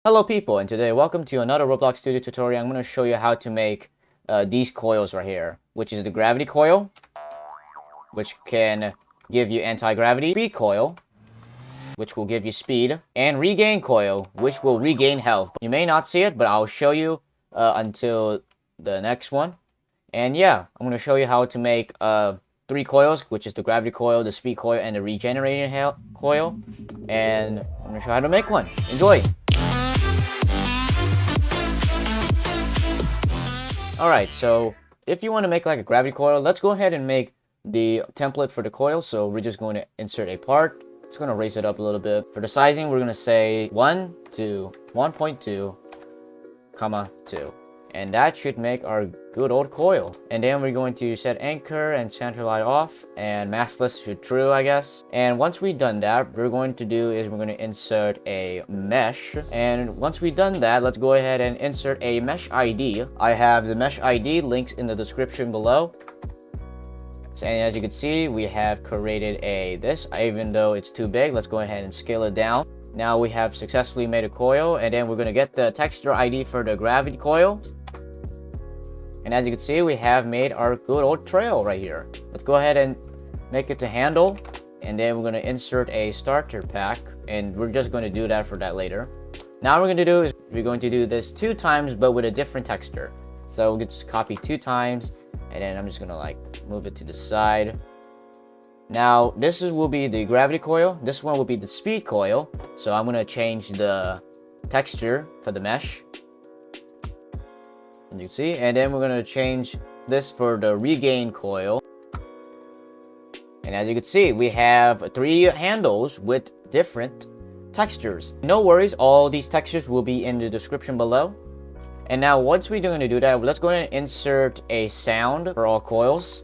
Hello people, and today welcome to another Roblox Studio tutorial. I'm going to show you how to make these coils right here, which is the gravity coil, which can give you anti-gravity, SpeedCoil, which will give you speed, and RegenCoil, which will regain health. You may not see it, but I'll show you until the next one. And yeah, I'm going to show you how to make 3 coils, which is the gravity coil, the speed coil, and the regenerating coil. And I'm going to show you how to make one. Enjoy! Alright, so if you want to make like a gravity coil, let's go ahead and make the template for the coil. So we're just going to insert a part. It's going to raise it up a little bit. For the sizing, we're going to say 1 to 1.2, comma 2. And that should make our good old coil. And then we're going to set anchor and center light off and maskless to true, I guess. And once we've done that, what we're going to do is we're going to insert a mesh. And once we've done that, let's go ahead and insert a mesh ID. I have the mesh ID links in the description below. And as you can see, we have created this, even though it's too big. Let's go ahead and scale it down. Now we have successfully made a coil, and then we're going to get the texture ID for the gravity coil. And as you can see, we have made our good old trail right here. Let's go ahead and make it to handle. And then we're going to insert a starter pack. And we're just going to do that for that later. Now what we're going to do is we're going to do this 2 times, but with a different texture. So we'll just copy 2 times. And then I'm just going to like move it to the side. Now this will be the gravity coil. This one will be the speed coil. So I'm going to change the texture for the mesh. You can see, and then we're going to change this for the regain coil. And as you can see, we have 3 handles with different textures. No worries, all these textures will be in the description below. And now once we're going to do that, let's go ahead and insert a sound for all coils.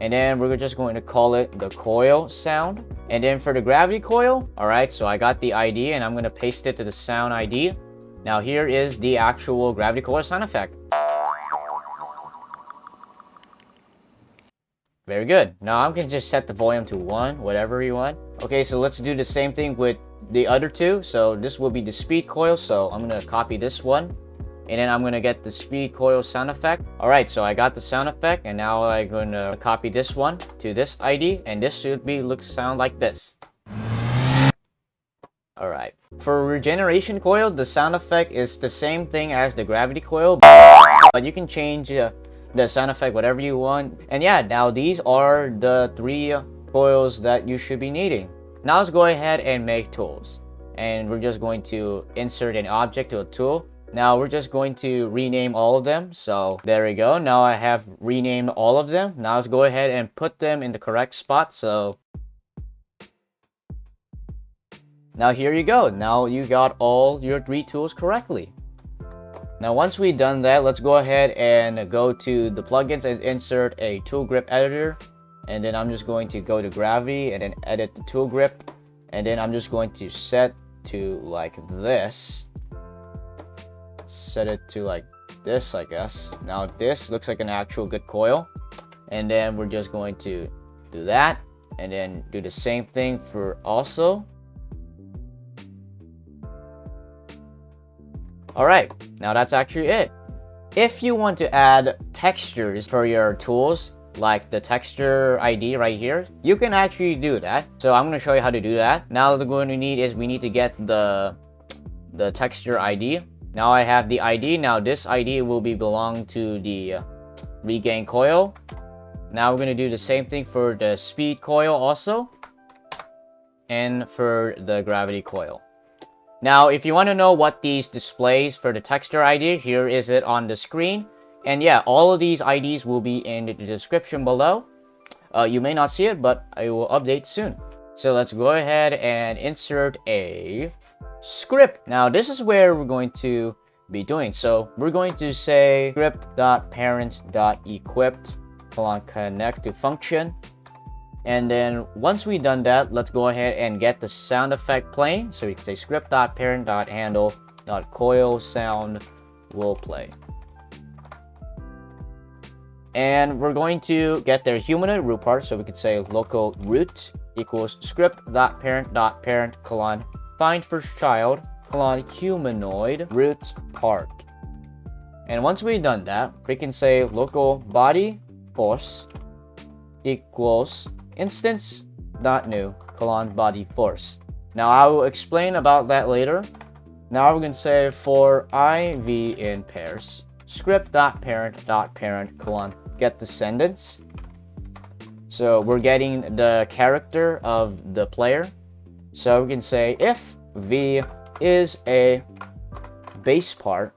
And then we're just going to call it the coil sound. And then for the gravity coil, alright, so I got the ID and I'm going to paste it to the sound ID. Now here is the actual gravity coil sound effect. Very good. Now I can just set the volume to 1, whatever you want. Okay, so let's do the same thing with the other 2. So this will be the speed coil. So I'm going to copy this one. And then I'm going to get the speed coil sound effect. Alright, so I got the sound effect. And now I'm going to copy this one to this ID. And this should sound like this. Alright. For regeneration coil, the sound effect is the same thing as the gravity coil, but you can change the sound effect whatever you want. And yeah, now these are the 3 coils that you should be needing. Now let's go ahead and make tools. And we're just going to insert an object to a tool. Now we're just going to rename all of them. So there we go. Now I have renamed all of them. Now let's go ahead and put them in the correct spot. So now here you go. Now you got all your 3 tools correctly. Now once we've done that, let's go ahead and go to the plugins and insert a tool grip editor. And then I'm just going to go to gravity and then edit the tool grip. And then I'm just going to set to like this. Set it to like this, I guess. Now this looks like an actual good coil. And then we're just going to do that. And then do the same thing for also. Alright, now that's actually it. If you want to add textures for your tools, like the texture ID right here, you can actually do that. So I'm going to show you how to do that. Now what we're going to need is we need to get the texture ID. Now I have the ID. Now this ID will belong to the regain coil. Now we're going to do the same thing for the speed coil also. And for the gravity coil. Now, if you want to know what these displays for the texture ID, here is it on the screen. And yeah, all of these IDs will be in the description below. You may not see it, but I will update soon. So let's go ahead and insert a script. Now, this is where we're going to be doing. So we're going to say script.parent.equipped connect to function. And then once we've done that, let's go ahead and get the sound effect playing. So we can say script.parent.handle.coil sound will play. And we're going to get their humanoid root part. So we could say local root equals script.parent.parent find first child colon humanoid root part. And once we've done that, we can say local body force equals instance dot new colon body force. Now I will explain about that later. Now we're going to say for IV in pairs, script.parent.parent colon get descendants. So we're getting the character of the player. So we can say if V is a base part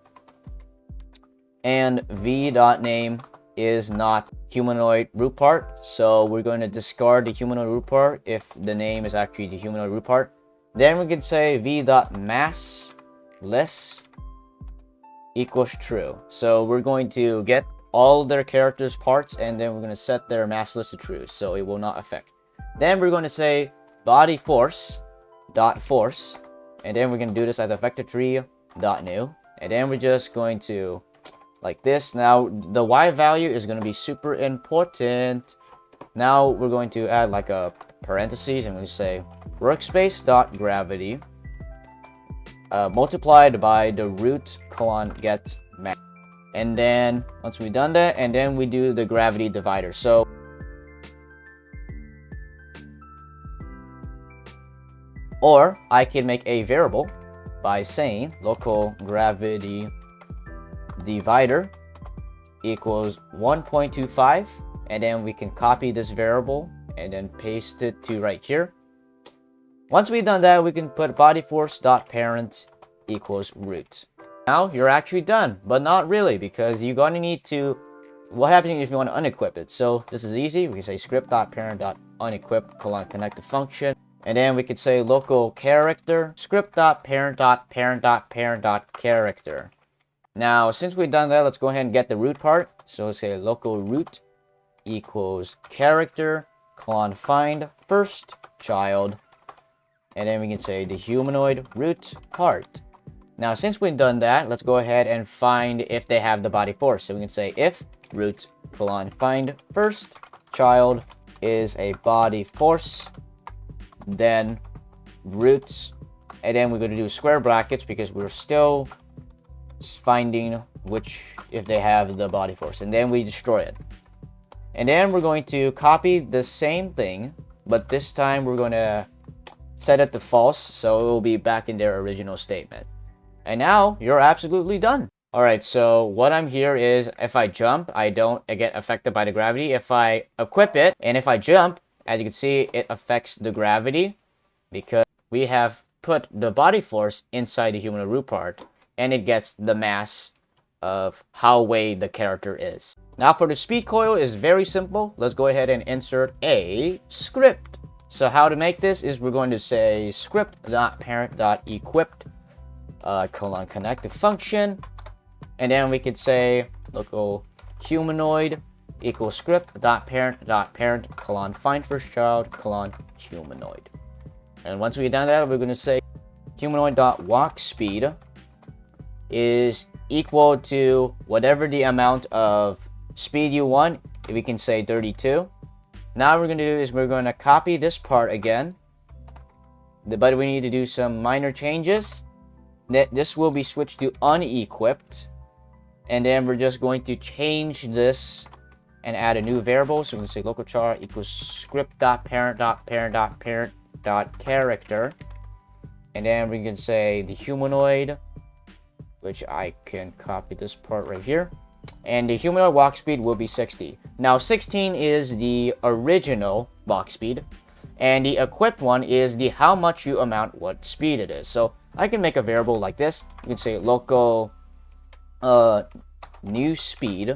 and V.name is not humanoid root part. So we're going to discard the humanoid root part if the name is actually the humanoid root part. Then we can say V.massless equals true. So we're going to get all their characters parts and then we're going to set their massless to true. So it will not affect. Then we're going to say body force dot force. And then we're going to do this at the vector tree dot new. And then we're just going to like this. Now the y value is going to be super important. Now we're going to add like a parentheses and we say workspace dot gravity multiplied by the root colon get max. And then once we've done that, and then we do the gravity divider. So or I can make a variable by saying local gravity divider equals 1.25, and then we can copy this variable and then paste it to right here. Once we've done that, we can put body force dot parent equals root. Now you're actually done, but not really, because you're going to need to, what happens if you want to unequip it? So this is easy. We can say script.parent.unequip colon connect to function. And then we could say local character script.parent.parent.parent.character. Now, since we've done that, let's go ahead and get the root part. So we'll say local root equals character colon find first child. And then we can say the humanoid root part. Now, since we've done that, let's go ahead and find if they have the body force. So we can say if root colon find first child is a body force, then roots, and then we're going to do square brackets because we're still finding which if they have the body force, and then we destroy it. And then we're going to copy the same thing, but this time we're going to set it to false, so it will be back in their original statement. And now you're absolutely done. All right, so what I'm here is if I jump, I get affected by the gravity. If I equip it and if I jump, as you can see, it affects the gravity because we have put the body force inside the human root part, and it gets the mass of how weight the character is. Now for the speed coil is very simple. Let's go ahead and insert a script. So how to make this is we're going to say script.parent.equipped colon connect to function, and then we could say local humanoid equals script.parent.parent colon find first child colon humanoid. And once we've done that, we're going to say humanoid.walk speed is equal to whatever the amount of speed you want. We can say 32. Now what we're going to do is we're going to copy this part again, but we need to do some minor changes. This will be switched to unequipped, and then we're just going to change this and add a new variable. So we can say local char equals script.parent.parent.parent.character, and then we can say the humanoid, which I can copy this part right here, and the humanoid walk speed will be 60. Now 16 is the original walk speed, and the equipped one is the how much you amount what speed it is. So I can make a variable like this. You can say local new speed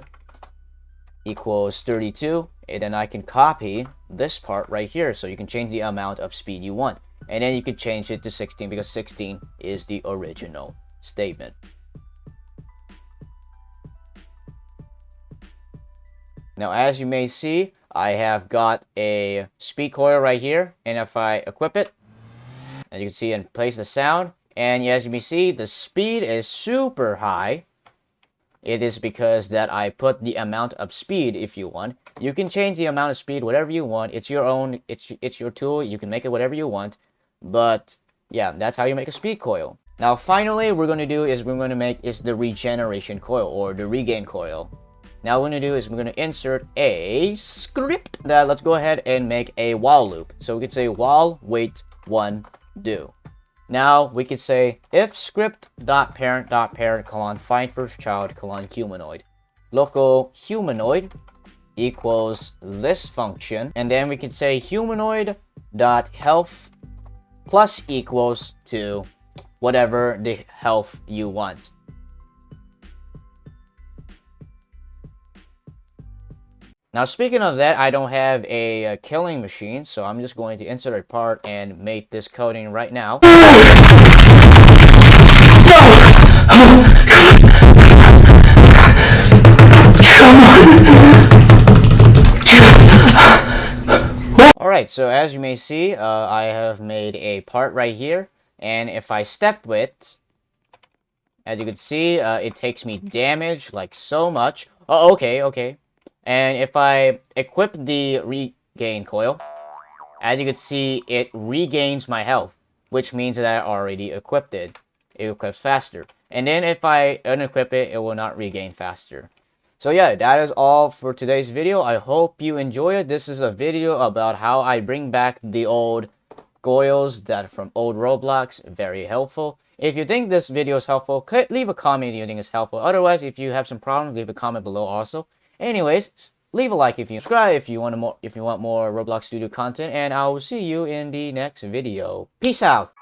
equals 32, and then I can copy this part right here, so you can change the amount of speed you want, and then you can change it to 16 because 16 is the original statement. Now as you may see, I have got a speed coil right here, and if I equip it, as you can see, and place the sound, and as you may see, the speed is super high. It is because that I put the amount of speed. If you want, you can change the amount of speed whatever you want. It's your own, it's your tool. You can make it whatever you want, but Yeah, that's how you make a speed coil. Now, finally, we're going to do is we're going to make is the regeneration coil or the regain coil. Now, what we're going to do is we're going to insert a script that let's go ahead and make a while loop. So we could say while wait one do. Now we could say if script.parent.parent colon find first child colon humanoid. Local humanoid equals this function, and then we can say humanoid dot health plus equals to whatever the health you want. Now, speaking of that, I don't have a killing machine, so I'm just going to insert a part and make this coding right now. Alright, so as you may see, I have made a part right here, and if I step with, as you can see, it takes me damage, like so much. Oh, okay. And if I equip the regain coil, as you can see, it regains my health, which means that I already equipped it. It equips faster. And then if I unequip it, it will not regain faster. So yeah, that is all for today's video. I hope you enjoy it. This is a video about how I bring back the old coils that from old Roblox. Very helpful. If you think this video is helpful, leave a comment if you think it's helpful. Otherwise, if you have some problems, leave a comment below also. Anyways, leave a like if you subscribe if you want more Roblox Studio content, and I will see you in the next video. Peace out.